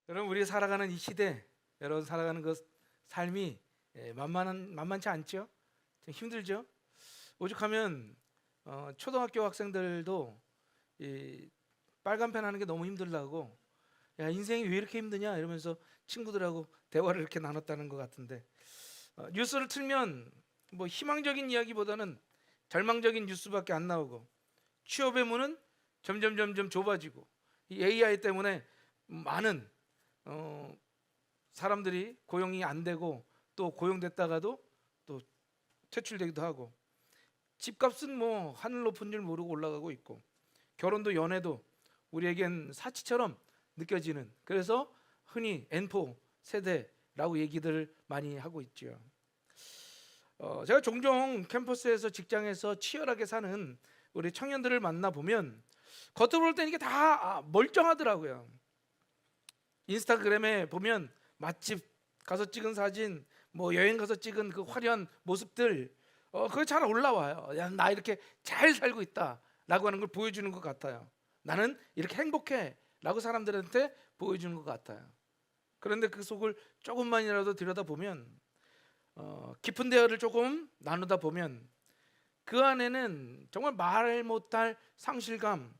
여러분, 우리 살아가는 이 시대, 여러분 살아가는 그 삶이 만만치 않죠? 좀 힘들죠? 오죽하면 초등학교 학생들도 이 빨간 펜 하는 게 너무 힘들다고, 야 인생이 왜 이렇게 힘드냐 이러면서 친구들하고 대화를 이렇게 나눴다는 것 같은데, 뉴스를 틀면 뭐 희망적인 이야기보다는 절망적인 뉴스밖에 안 나오고, 취업의 문은 점점 좁아지고, 이 AI 때문에 많은 사람들이 고용이 안 되고, 또 고용됐다가도 또 퇴출되기도 하고, 집값은 뭐 하늘 높은 줄 모르고 올라가고 있고, 결혼도 연애도 우리에겐 사치처럼 느껴지는, 그래서 흔히 N4 세대라고 얘기들 많이 하고 있죠. 제가 종종 캠퍼스에서, 직장에서 치열하게 사는 우리 청년들을 만나 보면 겉으로 볼 때는 이게 다 멀쩡하더라고요. 인스타그램에 보면 맛집 가서 찍은 사진, 뭐 여행 가서 찍은 그 화려한 모습들, 그거 잘 올라와요. 야, 나 이렇게 잘 살고 있다라고 하는 걸 보여주는 것 같아요. 나는 이렇게 행복해라고 사람들한테 보여주는 것 같아요. 그런데 그 속을 조금만이라도 들여다보면, 깊은 대화를 조금 나누다 보면 그 안에는 정말 말 못할 상실감,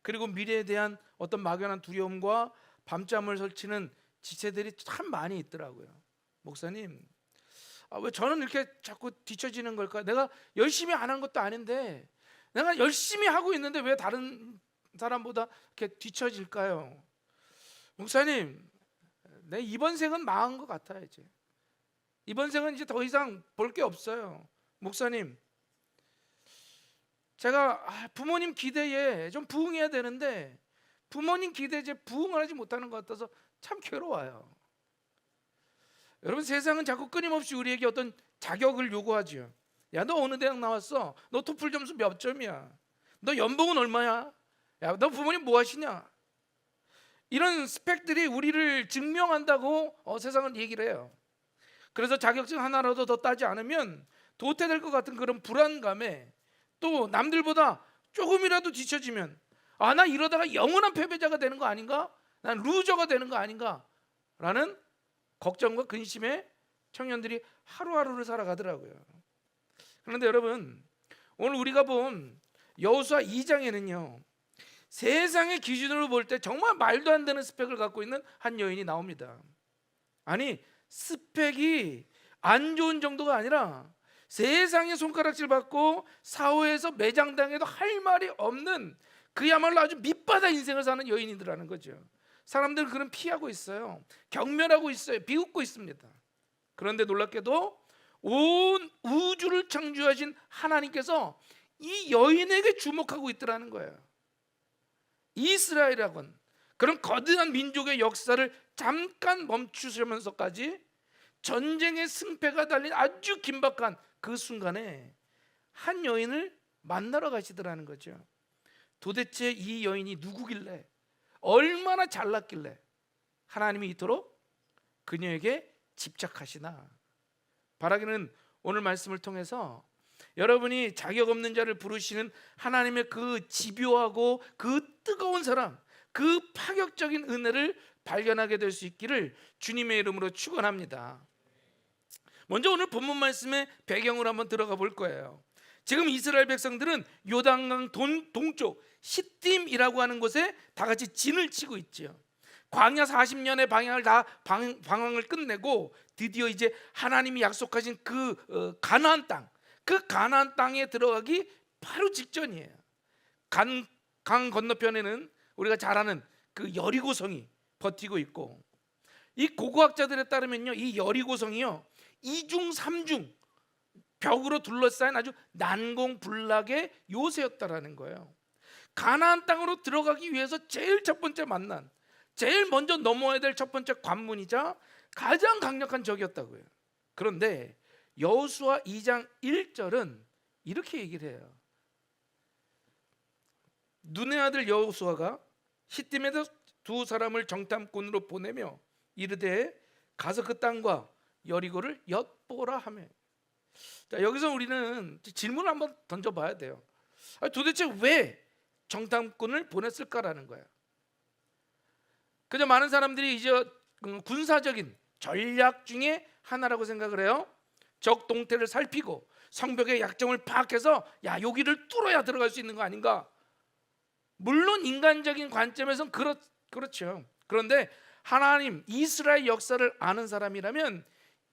그리고 미래에 대한 어떤 막연한 두려움과 밤잠을 설치는 지체들이 참 많이 있더라고요. 목사님, 왜 저는 이렇게 자꾸 뒤처지는 걸까? 내가 열심히 안 한 것도 아닌데, 내가 열심히 하고 있는데 왜 다른 사람보다 이렇게 뒤처질까요? 목사님, 내 이번 생은 망한 것 같아요. 이번 생은 이제 더 이상 볼 게 없어요. 목사님, 제가 부모님 기대에 좀 부응해야 되는데 부모님 기대에 부응을 하지 못하는 것 같아서 참 괴로워요. 여러분, 세상은 자꾸 끊임없이 우리에게 어떤 자격을 요구하죠. 야, 너 어느 대학 나왔어? 너 토플 점수 몇 점이야? 너 연봉은 얼마야? 야, 너 부모님 뭐 하시냐? 이런 스펙들이 우리를 증명한다고 세상은 얘기를 해요. 그래서 자격증 하나라도 더 따지 않으면 도태될 것 같은 그런 불안감에, 또 남들보다 조금이라도 뒤처지면 나 이러다가 영원한 패배자가 되는 거 아닌가? 난 루저가 되는 거 아닌가? 라는 걱정과 근심에 청년들이 하루하루를 살아가더라고요. 그런데 여러분, 오늘 우리가 본 여호수아 2장에는요, 세상의 기준으로 볼 때 정말 말도 안 되는 스펙을 갖고 있는 한 여인이 나옵니다. 아니, 스펙이 안 좋은 정도가 아니라 세상의 손가락질 받고 사회에서 매장당해도 할 말이 없는, 그야말로 아주 밑바닥 인생을 사는 여인이더라는 거죠. 사람들은 그런 피하고 있어요. 경멸하고 있어요. 비웃고 있습니다. 그런데 놀랍게도 온 우주를 창조하신 하나님께서 이 여인에게 주목하고 있더라는 거예요. 이스라엘이라곤 그런 거대한 민족의 역사를 잠깐 멈추시면서까지 전쟁의 승패가 달린 아주 긴박한 그 순간에 한 여인을 만나러 가시더라는 거죠. 도대체 이 여인이 누구길래, 얼마나 잘났길래 하나님이 이토록 그녀에게 집착하시나. 바라기는 오늘 말씀을 통해서 여러분이 자격 없는 자를 부르시는 하나님의 그 집요하고 그 뜨거운 사랑, 그 파격적인 은혜를 발견하게 될 수 있기를 주님의 이름으로 축원합니다. 먼저 오늘 본문 말씀의 배경으로 한번 들어가 볼 거예요. 지금 이스라엘 백성들은 요단강 동쪽 시딤이라고 하는 곳에 다 같이 진을 치고 있죠. 광야 40년의 방황을 끝내고 드디어 이제 하나님이 약속하신 그 가나안 땅, 그 가나안 땅에 들어가기 바로 직전이에요. 강 건너편에는 우리가 잘 아는 그 여리고성이 버티고 있고, 이 고고학자들에 따르면요, 이 여리고성이요, 이중 삼중 벽으로 둘러싸인 아주 난공불락의 요새였다라는 거예요. 가나안 땅으로 들어가기 위해서 제일 첫 번째 만난, 제일 먼저 넘어야 될 첫 번째 관문이자 가장 강력한 적이었다고요. 그런데 여호수아 2장 1절은 이렇게 얘기를 해요. 눈의 아들 여호수아가 시딤에서 두 사람을 정탐꾼으로 보내며 이르되 가서 그 땅과 여리고를 엿보라 하며. 자, 여기서 우리는 질문을 한번 던져봐야 돼요. 도대체 왜 정탐꾼을 보냈을까라는 거예요. 그저 많은 사람들이 이제 군사적인 전략 중에 하나라고 생각을 해요. 적 동태를 살피고 성벽의 약점을 파악해서 야, 여기를 뚫어야 들어갈 수 있는 거 아닌가. 물론 인간적인 관점에서는 그렇죠. 그런데 하나님 이스라엘 역사를 아는 사람이라면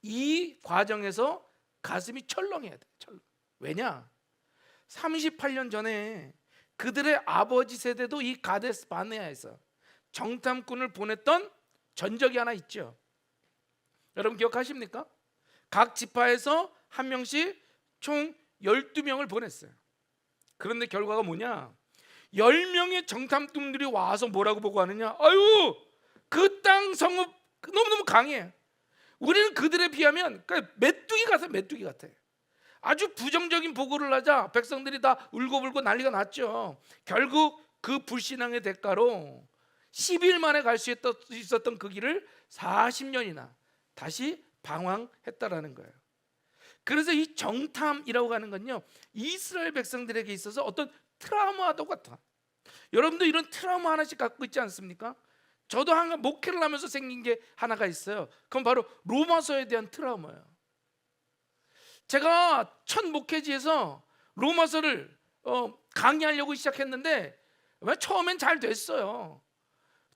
이 과정에서 가슴이 철렁해야 돼. 철렁. 왜냐? 38년 전에 그들의 아버지 세대도 이 가데스 바네아에서 정탐꾼을 보냈던 전적이 하나 있죠. 여러분 기억하십니까? 각 지파에서 한 명씩 총 12명을 보냈어요. 그런데 결과가 뭐냐? 10명의 정탐꾼들이 와서 뭐라고 보고하느냐? 아유, 그 땅 성읍 너무너무 강해. 우리는 그들에 비하면 메뚜기 같아. 메뚜기 같아. 아주 부정적인 보고를 하자 백성들이 다 울고불고 난리가 났죠. 결국 그 불신앙의 대가로 10일 만에 갈 수 있었던 그 길을 40년이나 다시 방황했다라는 거예요. 그래서 이 정탐이라고 하는 건요, 이스라엘 백성들에게 있어서 어떤 트라우마도 같아. 여러분도 이런 트라우마 하나씩 갖고 있지 않습니까? 저도 항상 목회를 하면서 생긴 게 하나가 있어요. 그건 바로 로마서에 대한 트라우마예요. 제가 첫 목회지에서 로마서를 강의하려고 시작했는데 처음엔 잘 됐어요.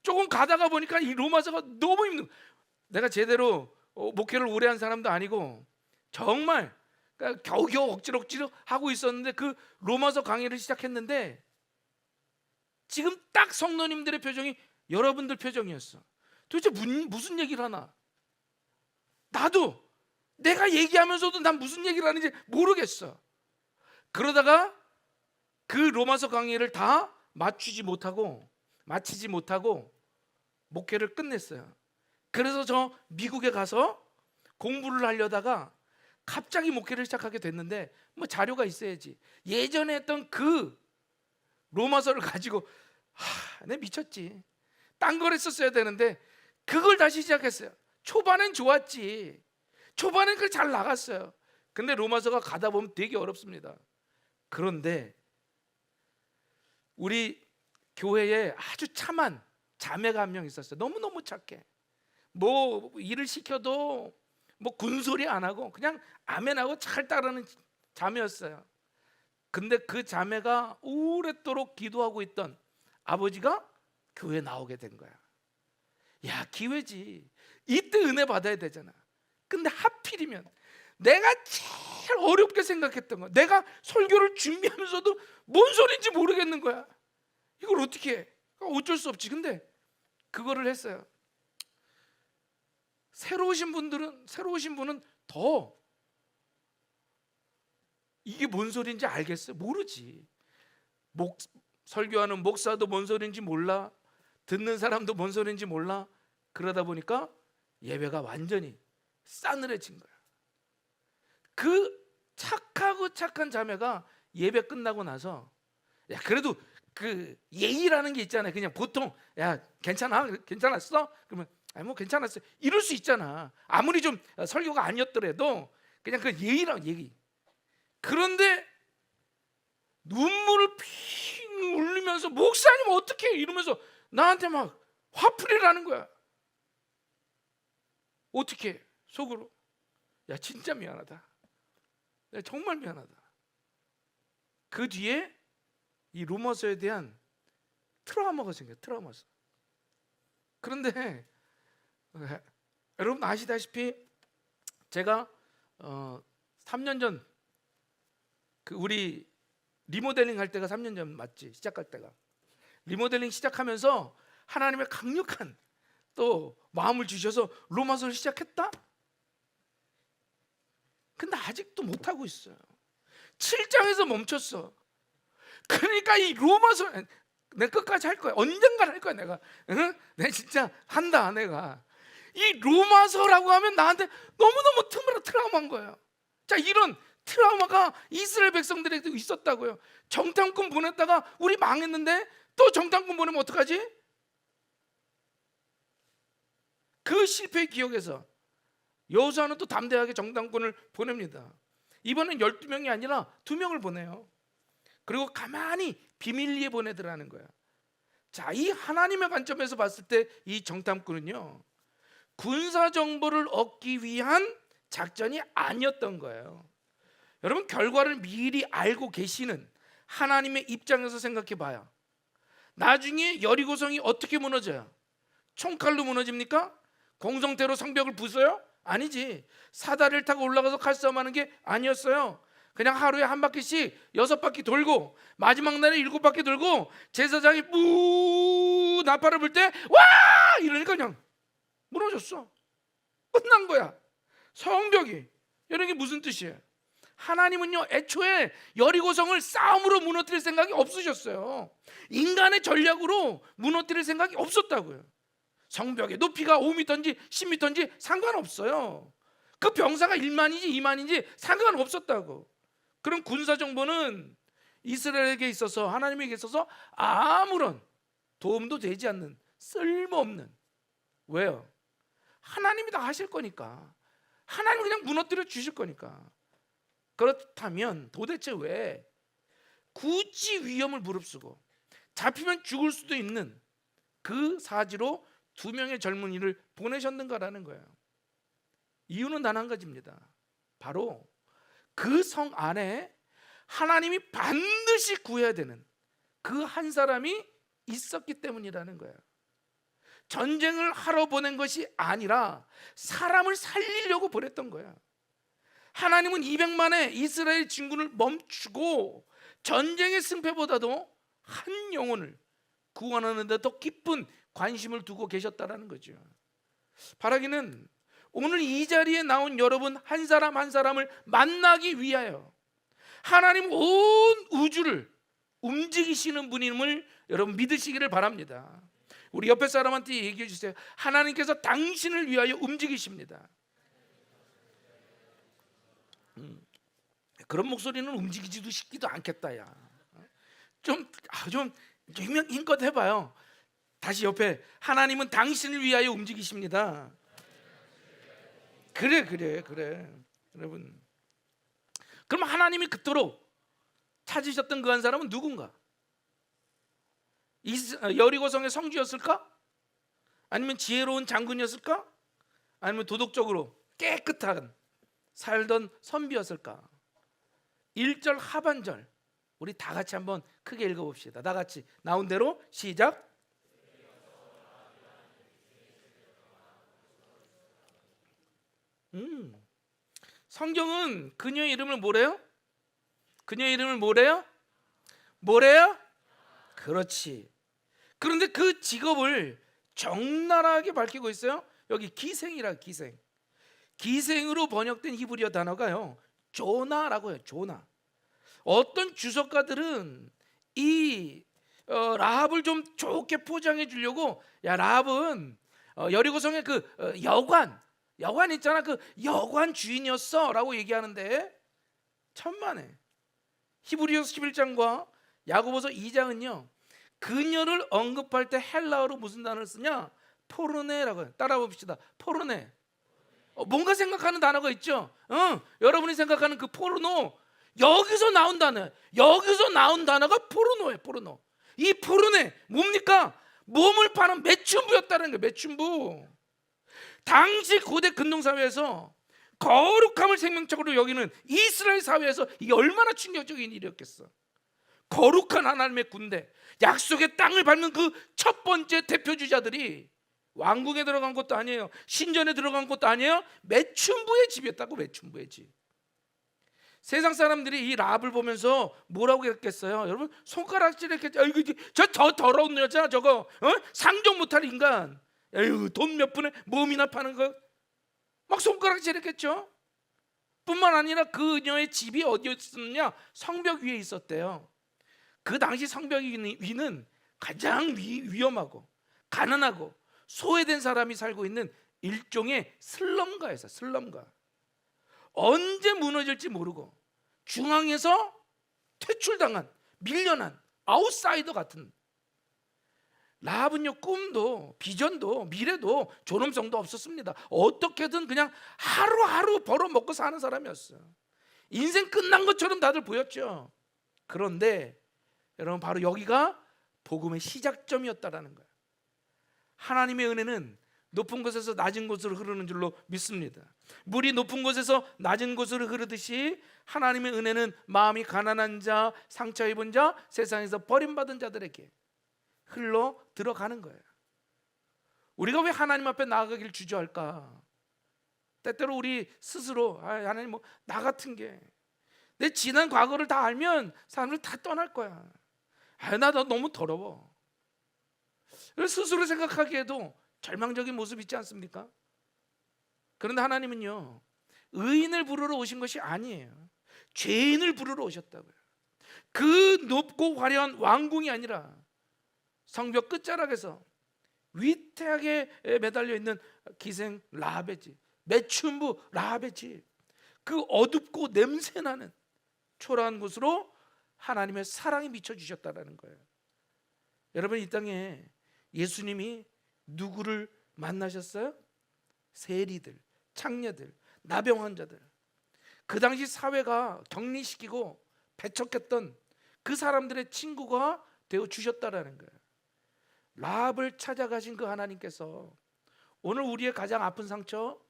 조금 가다가 보니까 이 로마서가 너무 힘든, 내가 제대로 목회를 오래 한 사람도 아니고 정말 겨우겨우 억지로 하고 있었는데 그 로마서 강의를 시작했는데 지금 딱 성도님들의 표정이 여러분들 표정이었어. 도대체 무슨 얘기를 하나? 나도 내가 얘기하면서도 난 무슨 얘기를 하는지 모르겠어. 그러다가 그 로마서 강의를 다 마치지 못하고 목회를 끝냈어요. 그래서 저 미국에 가서 공부를 하려다가 갑자기 목회를 시작하게 됐는데 뭐 자료가 있어야지. 예전에 했던 그 로마서를 가지고 내 미쳤지. 딴 걸 했었어야 되는데 그걸 다시 시작했어요. 초반엔 좋았지. 초반엔 그 잘 나갔어요. 근데 로마서가 가다 보면 되게 어렵습니다. 그런데 우리 교회에 아주 참한 자매가 한 명 있었어요. 너무너무 착해. 뭐 일을 시켜도 뭐 군소리 안 하고 그냥 아멘하고 잘 따르는 자매였어요. 근데 그 자매가 오랫도록 기도하고 있던 아버지가 교회에 나오게 된 거야. 야, 기회지. 이때 은혜 받아야 되잖아. 근데 하필이면 내가 제일 어렵게 생각했던 거, 내가 설교를 준비하면서도 뭔 소리인지 모르겠는 거야. 이걸 어떻게 해? 어쩔 수 없지. 근데 그거를 했어요. 새로 오신 분은 더 이게 뭔 소리인지 알겠어요? 모르지. 설교하는 목사도 뭔 소리인지 몰라. 듣는 사람도 뭔 소리인지 몰라. 그러다 보니까 예배가 완전히 싸늘해진 거야. 그 착하고 착한 자매가 예배 끝나고 나서 야, 그래도 그 예의라는 게 있잖아요. 그냥 보통 야, 괜찮았어? 그러면 아니 뭐 괜찮았어요. 이럴 수 있잖아. 아무리 좀 설교가 아니었더라도 그냥 그 예의랑 얘기. 그런데 눈물을 핑 흘리면서 목사님 어떻게 이러면서 나한테 막 화풀이를 하는 거야. 어떻게 속으로 야, 진짜 미안하다. 내가 정말 미안하다. 그 뒤에 이 로마서에 대한 트라우마가 생겨요. 트라우마서. 그런데 여러분 아시다시피 제가 3년 전 그 우리 리모델링 할 때가 3년 전 맞지? 시작할 때가 리모델링 시작하면서 하나님의 강력한 또 마음을 주셔서 로마서를 시작했다? 근데 아직도 못하고 있어요. 7장에서 멈췄어. 그러니까 이 로마서 내 끝까지 할 거야. 언젠가 할 거야 내가. 응? 내가 진짜 한다 내가. 이 로마서라고 하면 나한테 너무너무 트라우마인 거예요. 자, 이런 트라우마가 이스라엘 백성들에게도 있었다고요. 정탐꾼 보냈다가 우리 망했는데 또 정탐꾼 보내면 어떡하지? 그 실패의 기억에서 여호수아는 또 담대하게 정탐꾼을 보냅니다. 이번엔 12명이 아니라 2명을 보내요. 그리고 가만히 비밀리에 보내더라는 거야. 자, 이 하나님의 관점에서 봤을 때 이 정탐꾼은요, 군사 정보를 얻기 위한 작전이 아니었던 거예요. 여러분, 결과를 미리 알고 계시는 하나님의 입장에서 생각해 봐요. 나중에 여리고성이 어떻게 무너져요? 총칼로 무너집니까? 공성태로 성벽을 부숴요? 아니지. 사다리를 타고 올라가서 칼싸움하는 게 아니었어요. 그냥 하루에 한 바퀴씩 6바퀴 돌고 마지막 날에 7바퀴 돌고 제사장이 무 나팔을 불 때 와! 이러니까 그냥 무너졌어. 끝난 거야. 성벽이. 이런 게 무슨 뜻이에요? 하나님은요, 애초에 여리고성을 싸움으로 무너뜨릴 생각이 없으셨어요. 인간의 전략으로 무너뜨릴 생각이 없었다고요. 성벽의 높이가 5m인지 10m인지 상관없어요. 그 병사가 1만인지 2만인지 상관없었다고. 그럼 군사 정보는 이스라엘에게 있어서, 하나님에게 있어서 아무런 도움도 되지 않는, 쓸모없는. 왜요? 하나님이 다 하실 거니까. 하나님은 그냥 무너뜨려 주실 거니까. 그렇다면 도대체 왜 굳이 위험을 무릅쓰고 잡히면 죽을 수도 있는 그 사지로 2명의 젊은이를 보내셨는가라는 거예요. 이유는 단 한 가지입니다. 바로 그 성 안에 하나님이 반드시 구해야 되는 그 한 사람이 있었기 때문이라는 거예요. 전쟁을 하러 보낸 것이 아니라 사람을 살리려고 보냈던 거예요. 하나님은 200만의 이스라엘 진군을 멈추고 전쟁의 승패보다도 한 영혼을 구원하는 데 더 깊은 관심을 두고 계셨다라는 거죠. 바라기는 오늘 이 자리에 나온 여러분 한 사람 한 사람을 만나기 위하여 하나님 온 우주를 움직이시는 분임을 여러분 믿으시기를 바랍니다. 우리 옆에 사람한테 얘기해 주세요. 하나님께서 당신을 위하여 움직이십니다. 그런 목소리는 움직이지도 싶기도 않겠다. 야, 좀 힘껏 해봐요. 다시 옆에, 하나님은 당신을 위하여 움직이십니다. 그래 여러분, 그럼 하나님이 그토록 찾으셨던 그 한 사람은 누군가? 여리고성의 성주였을까? 아니면 지혜로운 장군이었을까? 아니면 도덕적으로 깨끗한 살던 선비였을까? 1절 하반절 우리 다 같이 한번 크게 읽어봅시다. 다 같이 나온 대로 시작. 성경은 그녀의 이름을 뭐래요? 그녀의 이름을 뭐래요? 뭐래요? 그렇지. 그런데 그 직업을 적나라하게 밝히고 있어요. 여기 기생이라, 기생. 기생으로 번역된 히브리어 단어가요, 조나라고 해요. 조나. 어떤 주석가들은 이 라합을 좀 좋게 포장해 주려고, 야, 라합은 여리고성의 그 여관 있잖아, 그 여관 주인이었어 라고 얘기하는데, 천만에 히브리서 11장과 야고보서 2장은요 그녀를 언급할 때 헬라어로 무슨 단어를 쓰냐? 포르네라고 해요. 따라 봅시다. 포르네. 뭔가 생각하는 단어가 있죠. 여러분이 생각하는 그 포르노, 여기서 나온 단어예요. 여기서 나온 단어가 포르노예요. 포르노. 이 포르네 뭡니까? 몸을 파는 매춘부였다는 거예요. 매춘부. 당시 고대 근동사회에서 거룩함을 생명적으로 여기는 이스라엘 사회에서 이게 얼마나 충격적인 일이었겠어. 거룩한 하나님의 군대, 약속의 땅을 밟는 그 첫 번째 대표주자들이 왕궁에 들어간 것도 아니에요. 신전에 들어간 것도 아니에요. 매춘부의 집이었다고. 매춘부의 집. 세상 사람들이 이 라합을 보면서 뭐라고 했겠어요? 여러분, 손가락질했겠죠. 아이고, 저 더러운 여자, 저거 상종 못할 인간, 에휴, 돈 몇 푼에 몸이나 파는 거, 막 손가락질했겠죠. 뿐만 아니라 그녀의 집이 어디였었느냐? 성벽 위에 있었대요. 그 당시 성벽 위는 가장 위험하고 가난하고 소외된 사람이 살고 있는 일종의 슬럼가였어요. 슬럼가. 언제 무너질지 모르고 중앙에서 퇴출당한, 밀려난 아웃사이더 같은. 라합은요, 꿈도 비전도 미래도 존엄성도 없었습니다. 어떻게든 그냥 하루하루 벌어먹고 사는 사람이었어요. 인생 끝난 것처럼 다들 보였죠. 그런데 여러분, 바로 여기가 복음의 시작점이었다라는 거예요. 하나님의 은혜는 높은 곳에서 낮은 곳으로 흐르는 줄로 믿습니다. 물이 높은 곳에서 낮은 곳으로 흐르듯이 하나님의 은혜는 마음이 가난한 자, 상처 입은 자, 세상에서 버림받은 자들에게 흘러 들어가는 거예요. 우리가 왜 하나님 앞에 나아가길 주저할까? 때때로 우리 스스로 하나님 뭐 나 같은 게 내 지난 과거를 다 알면 사람들 다 떠날 거야. 나 너무 더러워. 스스로 생각하기에도 절망적인 모습 있지 않습니까? 그런데 하나님은요, 의인을 부르러 오신 것이 아니에요. 죄인을 부르러 오셨다고요. 그 높고 화려한 왕궁이 아니라 성벽 끝자락에서 위태하게 매달려 있는 기생 라합의 집, 매춘부 라합의 집, 그 어둡고 냄새나는 초라한 곳으로 하나님의 사랑이 비춰주셨다는 거예요. 여러분, 이 땅에 예수님이 누구를 만나셨어요? 세리들, 창녀들, 나병 환자들, 그 당시 사회가 격리시키고 배척했던 그 사람들의 친구가 되어 주셨다라는 거예요. 라합을 찾아가신 그 하나님께서 오늘 우리의 가장 아픈 상처,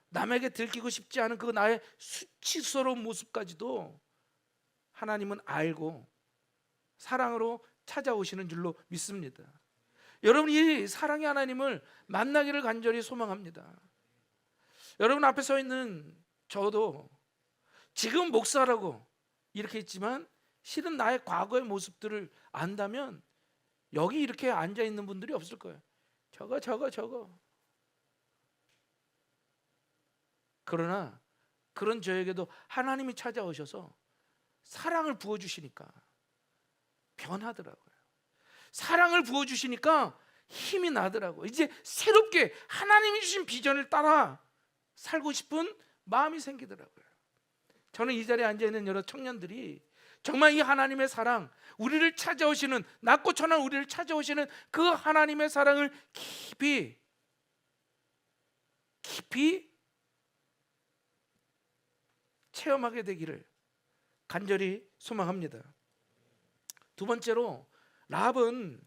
남에게 들키고 싶지 않은 그 나의 수치스러운 모습까지도 하나님은 알고 사랑으로 찾아오시는 줄로 믿습니다. 여러분, 이 사랑의 하나님을 만나기를 간절히 소망합니다. 여러분 앞에 서 있는 저도 지금 목사라고 이렇게 있지만 실은 나의 과거의 모습들을 안다면 여기 이렇게 앉아 있는 분들이 없을 거예요. 저거. 그러나 그런 저에게도 하나님이 찾아오셔서 사랑을 부어주시니까 변하더라고요. 사랑을 부어주시니까 힘이 나더라고요. 이제 새롭게 하나님이 주신 비전을 따라 살고 싶은 마음이 생기더라고요. 저는 이 자리에 앉아있는 여러 청년들이 정말 이 하나님의 사랑, 우리를 찾아오시는, 낮고 천한 우리를 찾아오시는 그 하나님의 사랑을 깊이 체험하게 되기를 간절히 소망합니다. 두 번째로, 라합은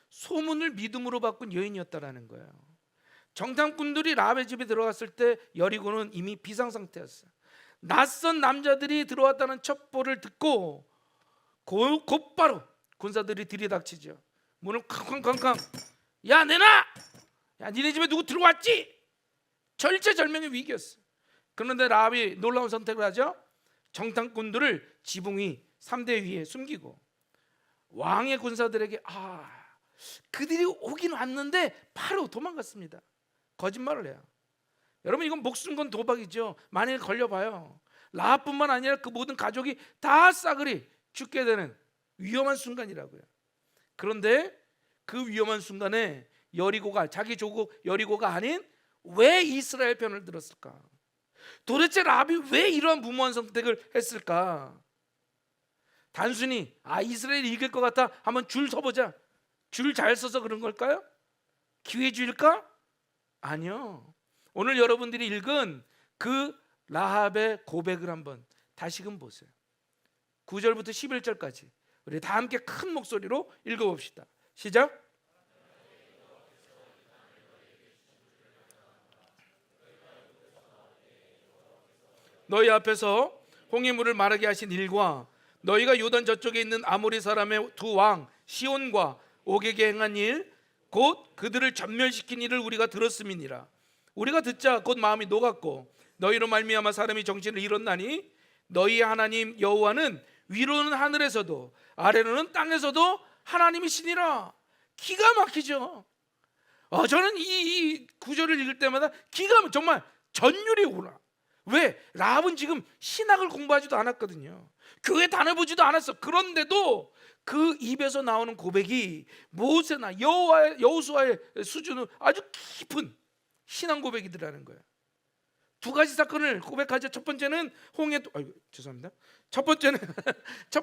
소문을 믿음으로 바꾼 여인이었다라는 거예요. 정탐꾼들이 라합의 집에 들어갔을 때 여리고는 이미 비상 상태였어요. 낯선 남자들이 들어왔다는 첩보를 듣고 곧바로 군사들이 들이닥치죠. 문을 쾅쾅쾅쾅, 야 내놔! 야 니네 집에 누구 들어왔지? 절체절명의 위기였어요. 그런데 라합이 놀라운 선택을 하죠. 정탐꾼들을 지붕 위 3대 위에 숨기고 왕의 군사들에게 그들이 오긴 왔는데 바로 도망갔습니다. 거짓말을 해요. 여러분, 이건 목숨 건 도박이죠. 만약에 걸려봐요, 라합뿐만 아니라 그 모든 가족이 다 싸그리 죽게 되는 위험한 순간이라고요. 그런데 그 위험한 순간에 여리고가, 자기 조국 여리고가 아닌 왜 이스라엘 편을 들었을까? 도대체 라합이 왜 이러한 무모한 선택을 했을까? 단순히 이스라엘이 이길 것 같아 한번 줄 서보자, 줄 잘 서서 그런 걸까요? 기회주의일까? 아니요. 오늘 여러분들이 읽은 그 라합의 고백을 한번 다시금 보세요. 9절부터 11절까지 우리 다 함께 큰 목소리로 읽어봅시다. 시작. 너희 앞에서 홍해물을 마르게 하신 일과 너희가 요단 저쪽에 있는 아모리 사람의 두 왕 시온과 옥에게 행한 일, 곧 그들을 전멸시킨 일을 우리가 들었음이니라. 우리가 듣자 곧 마음이 녹았고 너희로 말미암아 사람이 정신을 잃었나니 너희의 하나님 여호와는 위로는 하늘에서도 아래로는 땅에서도 하나님이시니라. 기가 막히죠. 저는 이 구절을 읽을 때마다 정말 전율이 오라. 왜? 라합은 지금 신학을 공부하지도 않았거든요. 교회 다녀보지도 않았어. 그런데도 그 입에서 나오는 고백이 모세나 여호수아의 수준은 아주 깊은 신앙 고백이더라는 거예요. 두 가지 사건을 고백하죠. 첫 번째는 첫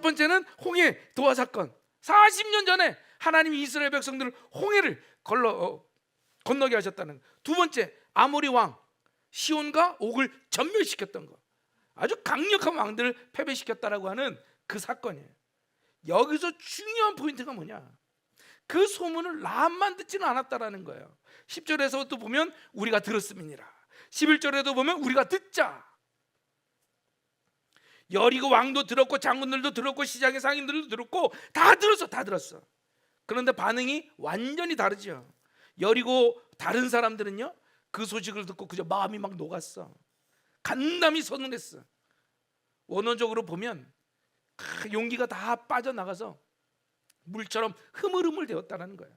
번째는 홍해 도화 사건. 40년 전에 하나님이 이스라엘 백성들을 홍해를 건너게 하셨다는 거. 두 번째, 아모리 왕 시온과 옥을 전멸시켰던 거. 아주 강력한 왕들을 패배시켰다라고 하는 그 사건이에요. 여기서 중요한 포인트가 뭐냐? 그 소문을 라합만 듣지는 않았다라는 거예요. 10절에서도 보면 우리가 들었음이니라. 11절에도 보면 우리가 듣자. 여리고 왕도 들었고 장군들도 들었고 시장의 상인들도 들었고 다 들었어. 그런데 반응이 완전히 다르죠. 여리고 다른 사람들은요, 그 소식을 듣고 그저 마음이 막 녹았어. 간담이 서운했어. 원어적으로 보면 용기가 다 빠져나가서 물처럼 흐물흐물 되었다는 거예요.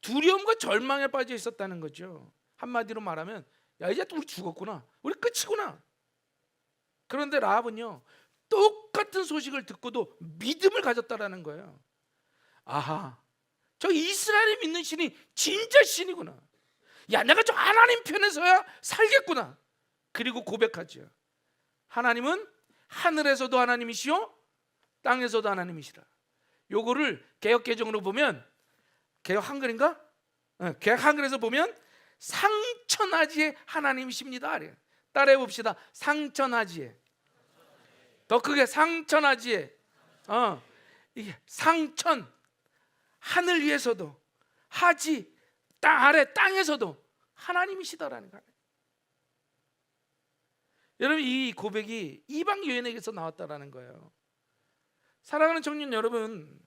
두려움과 절망에 빠져 있었다는 거죠. 한마디로 말하면 야, 이제 우리 죽었구나, 우리 끝이구나. 그런데 라합은요, 똑같은 소식을 듣고도 믿음을 가졌다라는 거예요. 아하, 저 이스라엘이 믿는 신이 진짜 신이구나. 야, 내가 저 하나님 편에서야 살겠구나. 그리고 고백하죠. 하나님은 하늘에서도 하나님이시요 땅에서도 하나님이시라. 요거를 개역개정으로 보면, 개역 한글인가? 개역 한글에서 보면 상천하지의 하나님이십니다. 따라해 봅시다. 상천하지의. 더 크게, 상천하지의. 이게 상천, 하늘 위에서도, 하지, 땅 아래 땅에서도 하나님이시다라는 거예요. 여러분, 이 고백이 이방 여인에게서 나왔다라는 거예요. 사랑하는 청년 여러분,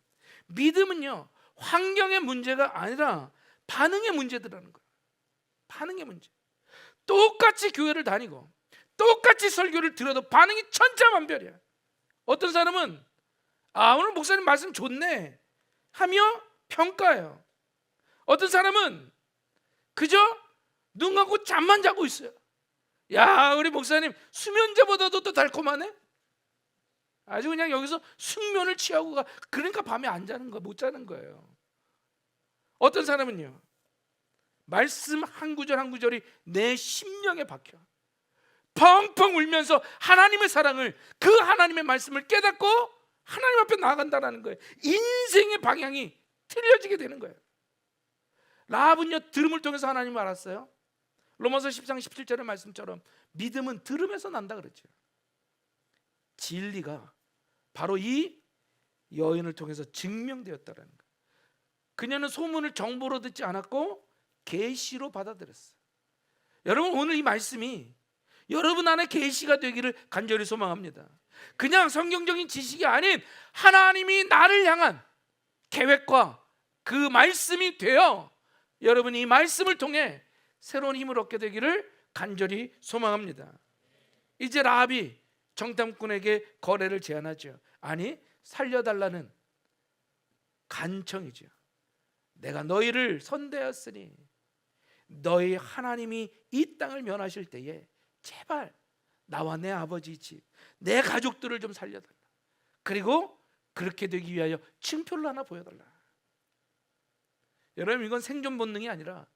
믿음은요, 환경의 문제가 아니라 반응의 문제들라는 거예요. 반응의 문제. 똑같이 교회를 다니고 똑같이 설교를 들어도 반응이 천차만별이야. 어떤 사람은 오늘 목사님 말씀 좋네 하며 평가해요. 어떤 사람은 그저 눈 감고 잠만 자고 있어요. 야, 우리 목사님 수면제보다도 더 달콤하네. 아주 그냥 여기서 숙면을 취하고 가. 그러니까 밤에 안 자는 거, 못 자는 거예요. 어떤 사람은요, 말씀 한 구절 한 구절이 내 심령에 박혀 펑펑 울면서 하나님의 사랑을, 그 하나님의 말씀을 깨닫고 하나님 앞에 나아간다는 거예요. 인생의 방향이 틀려지게 되는 거예요. 라합은요, 들음을 통해서 하나님을 알았어요. 로마서 10장 17절의 말씀처럼 믿음은 들음에서 난다 그랬죠. 진리가 바로 이 여인을 통해서 증명되었다는 거예요. 그녀는 소문을 정보로 듣지 않았고 계시로 받아들였어요. 여러분, 오늘 이 말씀이 여러분 안에 계시가 되기를 간절히 소망합니다. 그냥 성경적인 지식이 아닌 하나님이 나를 향한 계획과 그 말씀이 되어 여러분이 이 말씀을 통해 새로운 힘을 얻게 되기를 간절히 소망합니다. 이제 라합이 정탐꾼에게 거래를 제안하죠. 아니, 살려달라는 간청이죠. 내가 너희를 선대하였으니 너희 하나님이 이 땅을 면하실 때에 제발 나와 내 아버지 집, 내 가족들을 좀 살려달라. 그리고 그렇게 되기 위하여 징표를 하나 보여달라. 여러분, 이건 생존 본능이 아니라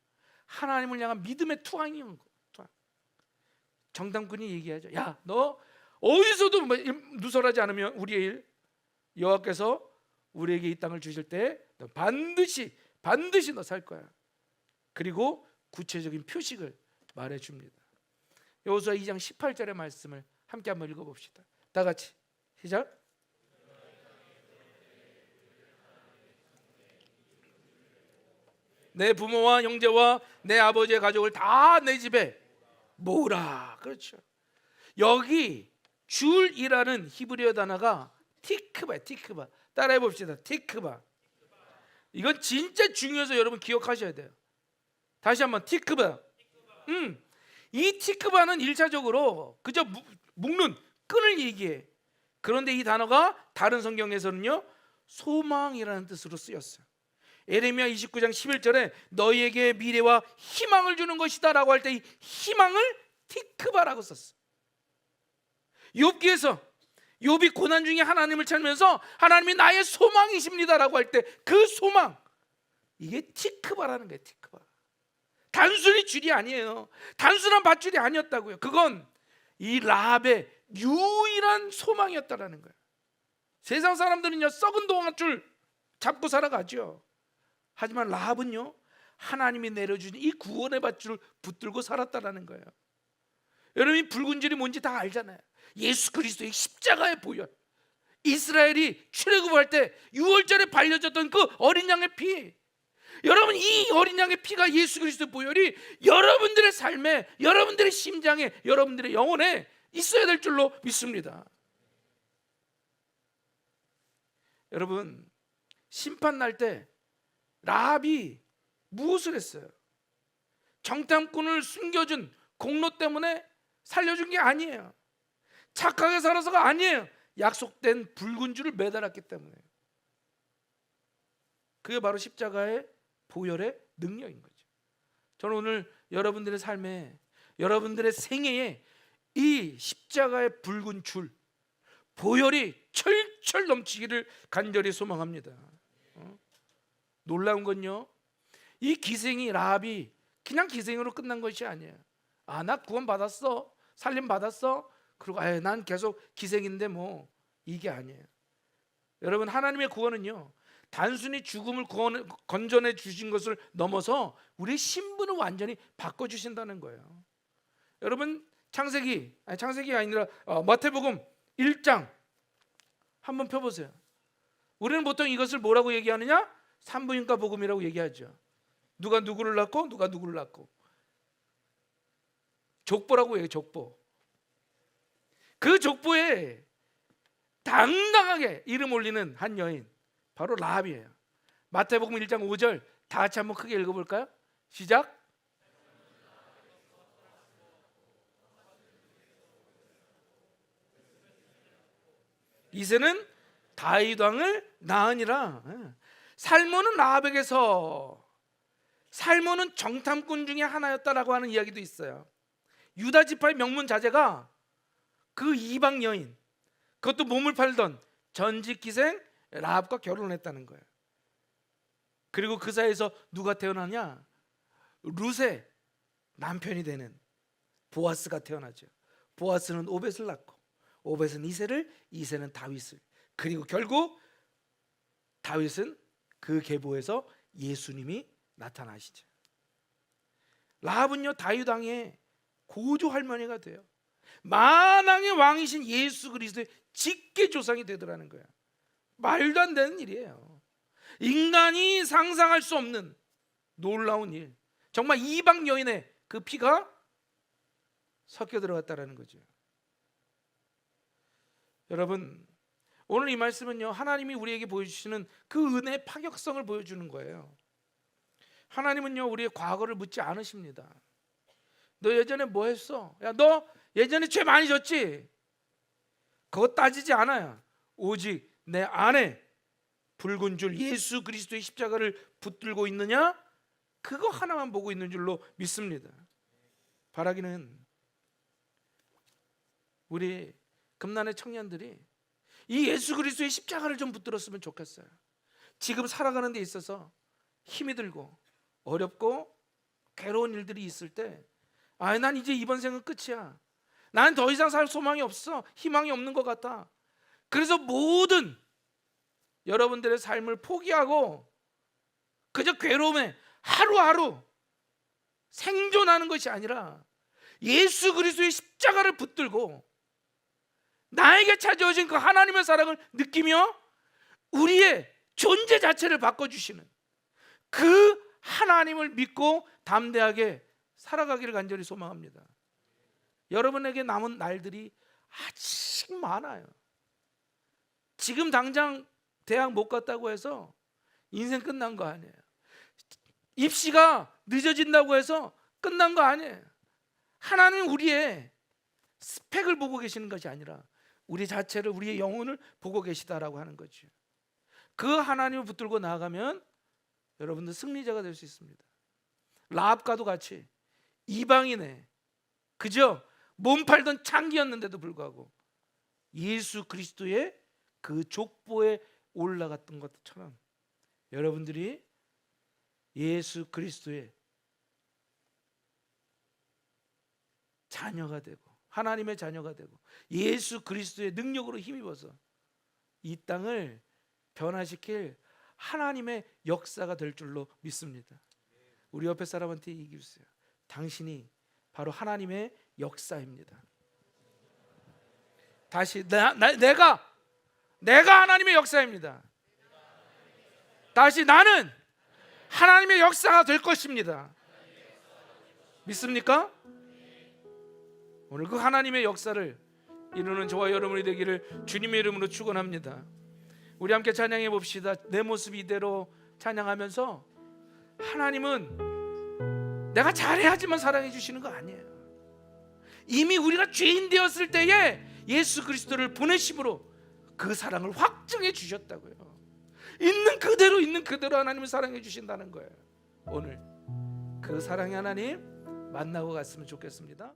하나님을 향한 믿음의 투항인 거. 정탐꾼이 얘기하죠. 야, 너 어디서도 누설하지 않으면 우리의 일, 여호와께서 우리에게 이 땅을 주실 때 너 반드시 너 살 거야. 그리고 구체적인 표식을 말해줍니다. 여호수아 2장 18절의 말씀을 함께 한번 읽어봅시다. 다 같이 시작. 내 부모와 형제와 내 아버지의 가족을 다 내 집에 모으라. 그렇죠. 여기 줄이라는 히브리어 단어가 티크바예요. 티크바. 따라해 봅시다. 티크바. 이건 진짜 중요해서 여러분 기억하셔야 돼요. 다시 한번 티크바. 이 티크바는 1차적으로 그저 묶는, 끈을 얘기해. 그런데 이 단어가 다른 성경에서는요, 소망이라는 뜻으로 쓰였어요. 에레미야 29장 11절에 너희에게 미래와 희망을 주는 것이다 라고 할 때 이 희망을 티크바라고 썼어. 욥기에서 욥이 고난 중에 하나님을 찾으면서 하나님이 나의 소망이십니다 라고 할 때 그 소망, 이게 티크바라는 거예요. 티크바. 단순히 줄이 아니에요. 단순한 밧줄이 아니었다고요. 그건 이 라합의 유일한 소망이었다라는 거예요. 세상 사람들은요, 썩은 동아줄 잡고 살아가죠. 하지만 라합은요, 하나님이 내려준 이 구원의 밧줄을 붙들고 살았다라는 거예요. 여러분이 붉은 줄이 뭔지 다 알잖아요. 예수 그리스도의 십자가의 보혈, 이스라엘이 출애굽할 때 유월절에 발려졌던 그 어린 양의 피, 여러분 이 어린 양의 피가 예수 그리스도의 보혈이 여러분들의 삶에, 여러분들의 심장에, 여러분들의 영혼에 있어야 될 줄로 믿습니다. 여러분 심판 날 때 라합이 무엇을 했어요? 정탐꾼을 숨겨준 공로 때문에 살려준 게 아니에요. 착하게 살아서가 아니에요. 약속된 붉은 줄을 매달았기 때문에. 그게 바로 십자가의 보혈의 능력인 거죠. 저는 오늘 여러분들의 삶에, 여러분들의 생애에 이 십자가의 붉은 줄, 보혈이 철철 넘치기를 간절히 소망합니다. 놀라운 건요, 이 기생이 라합이 그냥 기생으로 끝난 것이 아니에요. 아, 나 구원 받았어, 살림 받았어, 그리고 난 계속 기생인데 뭐, 이게 아니에요. 여러분 하나님의 구원은요, 단순히 죽음을 건져내 주신 것을 넘어서 우리의 신분을 완전히 바꿔주신다는 거예요. 여러분 창세기가 아니라 마태복음 1장 한번 펴보세요. 우리는 보통 이것을 뭐라고 얘기하느냐? 산부인과 복음이라고 얘기하죠. 누가 누구를 낳고 누가 누구를 낳고, 족보라고 해요. 족보. 그 족보에 당당하게 이름 올리는 한 여인, 바로 라합이에요. 마태복음 1장 5절 다 같이 한번 크게 읽어볼까요? 시작. 이새는 다윗 왕을 낳으니라. 살모는 라합에게서, 살모는 정탐꾼 중에 하나였다라고 하는 이야기도 있어요. 유다 지파의 명문 자제가 그 이방 여인, 그것도 몸을 팔던 전직 기생 라합과 결혼했다는 거예요. 그리고 그 사이에서 누가 태어나냐? 룻의 남편이 되는 보아스가 태어나죠. 보아스는 오벳을 낳고, 오벳은 이새를, 이새는 다윗을, 그리고 결국 다윗은 그 계보에서 예수님이 나타나시죠. 라합은요 다윗 왕의 고조 할머니가 돼요. 만왕의 왕이신 예수 그리스도의 직계 조상이 되더라는 거야. 말도 안 되는 일이에요. 인간이 상상할 수 없는 놀라운 일. 정말 이방 여인의 그 피가 섞여 들어갔다라는 거죠. 여러분 오늘 이 말씀은요, 하나님이 우리에게 보여주시는 그 은혜의 파격성을 보여주는 거예요. 하나님은요 우리의 과거를 묻지 않으십니다. 너 예전에 뭐 했어? 야, 너 예전에 죄 많이 졌지? 그거 따지지 않아요. 오직 내 안에 붉은 줄 예수 그리스도의 십자가를 붙들고 있느냐, 그거 하나만 보고 있는 줄로 믿습니다. 바라기는 우리 금난의 청년들이 이 예수 그리스도의 십자가를 좀 붙들었으면 좋겠어요. 지금 살아가는 데 있어서 힘이 들고 어렵고 괴로운 일들이 있을 때, 난 이제 이번 생은 끝이야, 난 더 이상 살 소망이 없어, 희망이 없는 것 같아. 그래서 모든 여러분들의 삶을 포기하고 그저 괴로움에 하루하루 생존하는 것이 아니라 예수 그리스도의 십자가를 붙들고 나에게 찾아오신 그 하나님의 사랑을 느끼며 우리의 존재 자체를 바꿔주시는 그 하나님을 믿고 담대하게 살아가기를 간절히 소망합니다. 여러분에게 남은 날들이 아직 많아요. 지금 당장 대학 못 갔다고 해서 인생 끝난 거 아니에요. 입시가 늦어진다고 해서 끝난 거 아니에요. 하나님은 우리의 스펙을 보고 계시는 것이 아니라 우리 자체를, 우리의 영혼을 보고 계시다라고 하는 거죠. 그 하나님을 붙들고 나아가면 여러분들 승리자가 될 수 있습니다. 라합과도 같이 이방인의 그저 몸 팔던 창기였는데도 불구하고 예수 그리스도의 그 족보에 올라갔던 것처럼 여러분들이 예수 그리스도의 자녀가 되고 하나님의 자녀가 되고 예수 그리스도의 능력으로 힘입어서 이 땅을 변화시킬 하나님의 역사가 될 줄로 믿습니다. 우리 옆에 사람한테 얘기해 주세요. 당신이 바로 하나님의 역사입니다. 다시 내가 내가 하나님의 역사입니다. 다시 나는 하나님의 역사가 될 것입니다. 믿습니까? 오늘 그 하나님의 역사를 이루는 저와 여러분이 되기를 주님의 이름으로 축원합니다. 우리 함께 찬양해 봅시다. 내 모습 이대로 찬양하면서 하나님은 내가 잘해야지만 사랑해 주시는 거 아니에요. 이미 우리가 죄인 되었을 때에 예수 그리스도를 보내심으로 그 사랑을 확증해 주셨다고요. 있는 그대로 하나님을 사랑해 주신다는 거예요. 오늘 그 사랑의 하나님 만나고 갔으면 좋겠습니다.